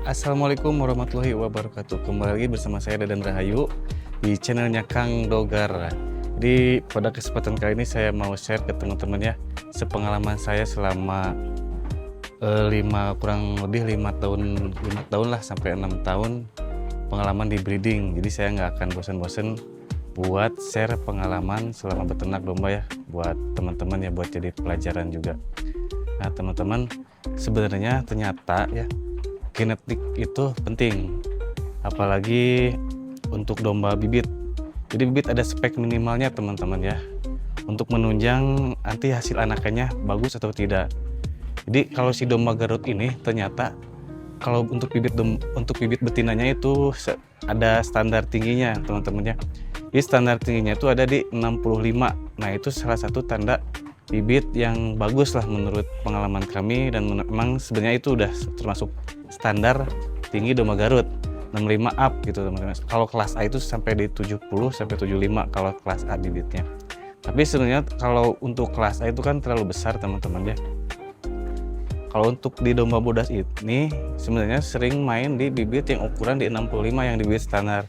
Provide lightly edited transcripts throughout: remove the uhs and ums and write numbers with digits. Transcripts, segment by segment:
Assalamualaikum warahmatullahi wabarakatuh. Kembali lagi bersama saya Dadan Rahayu di channelnya Kang Dogar. Jadi pada kesempatan kali ini saya mau share ke teman-teman ya sepengalaman saya selama kurang lebih 5 tahun lah sampai 6 tahun pengalaman di breeding. Jadi saya nggak akan bosan-bosan buat share pengalaman selama beternak domba ya buat teman-teman ya, buat jadi pelajaran juga. Nah teman-teman, sebenarnya ternyata ya genetik itu penting, apalagi untuk domba bibit. Jadi bibit ada spek minimalnya teman-teman ya, untuk menunjang nanti hasil anakannya bagus atau tidak. Jadi kalau si domba Garut ini ternyata kalau untuk bibit betinanya itu ada standar tingginya teman-teman ya. Jadi standar tingginya itu ada di 65. Nah itu salah satu tanda bibit yang bagus lah menurut pengalaman kami, dan memang sebenarnya itu udah termasuk standar tinggi domba Garut 65 up gitu teman-teman. Kalau kelas A itu sampai di 70 sampai 75 kalau kelas A bibitnya. Tapi sebenarnya kalau untuk kelas A itu kan terlalu besar teman-teman ya. Kalau untuk di domba bodas ini sebenarnya sering main di bibit yang ukuran di 65 yang di bibit standar.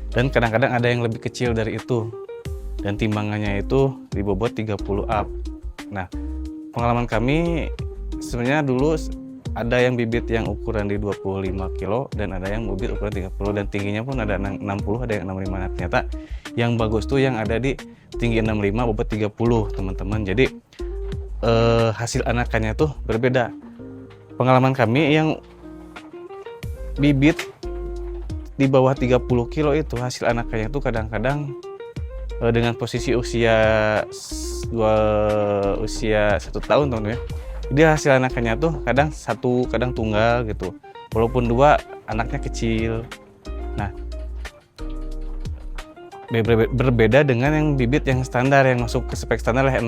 Dan kadang-kadang ada yang lebih kecil dari itu. Dan timbangannya itu di bobot 30 up. Nah, pengalaman kami sebenarnya dulu ada yang bibit yang ukuran di 25 kilo dan ada yang bibit ukuran 30 dan tingginya pun ada 60, ada yang 65. Nah, ternyata yang bagus tuh yang ada di tinggi 65 bobot 30 teman-teman. Jadi hasil anakannya tuh berbeda. Pengalaman kami yang bibit di bawah 30 kilo itu hasil anakannya tuh kadang-kadang dengan posisi usia 1 tahun teman-teman ya. Jadi hasil anakannya tuh kadang satu, kadang tunggal gitu. Walaupun dua, anaknya kecil. Nah, berbeda dengan yang bibit yang standar, yang masuk ke spek standar lah,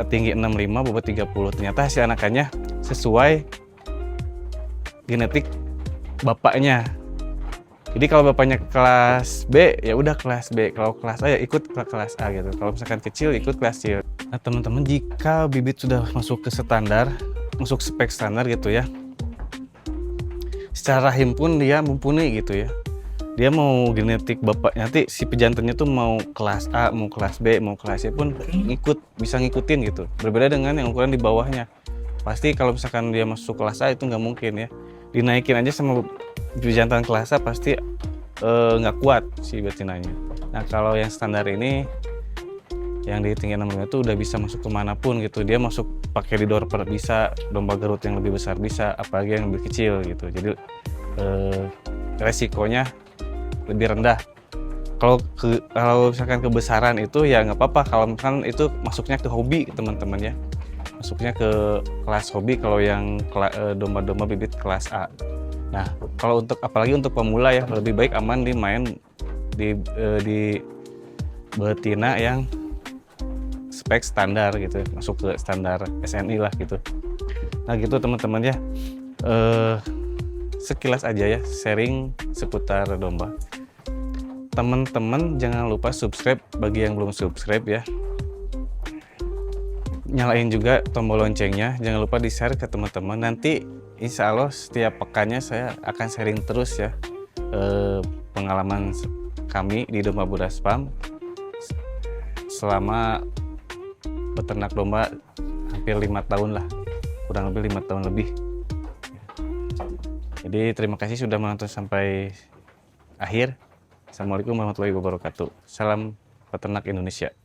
tinggi 65 bobot 30. Ternyata hasil anakannya sesuai genetik bapaknya. Jadi kalau bapaknya kelas B ya udah kelas B, kalau kelas A ya ikut kelas A gitu. Kalau misalkan kecil ikut kelas C. Nah teman-teman, jika bibit sudah masuk ke standar, masuk spek standar gitu ya, secara rahim pun dia mumpuni gitu ya. Dia mau genetik bapak nanti si pejantannya tuh mau kelas A, mau kelas B, mau kelas C pun bisa ngikutin gitu. Berbeda dengan yang ukuran di bawahnya. Pasti kalau misalkan dia masuk kelas A itu nggak mungkin ya. Dinaikin aja sama pejantan kelas A pasti nggak kuat si betinanya. Nah kalau yang standar ini yang di tinggi 65 itu udah bisa masuk kemanapun gitu. Dia masuk pakai di dorper bisa, domba Garut yang lebih besar bisa, apalagi yang lebih kecil gitu. Jadi resikonya lebih rendah. Kalau misalkan kebesaran itu ya nggak apa-apa. Kalau misalkan itu masuknya ke hobi teman-teman ya, masuknya ke kelas hobi kalau yang domba-domba bibit kelas A. Nah kalau untuk apalagi untuk pemula ya, lebih baik aman main di betina yang spek standar gitu, masuk ke standar SNI lah gitu. Nah gitu teman-teman ya, sekilas aja ya sharing seputar domba. Teman-teman jangan lupa subscribe bagi yang belum subscribe ya. Nyalain juga tombol loncengnya, jangan lupa di share ke teman-teman. Nanti insya Allah setiap pekannya saya akan sharing terus ya pengalaman kami di domba bodas farm selama beternak domba hampir 5 tahun lah, kurang lebih 5 tahun lebih. Jadi terima kasih sudah menonton sampai akhir. Assalamualaikum warahmatullahi wabarakatuh. Salam peternak Indonesia.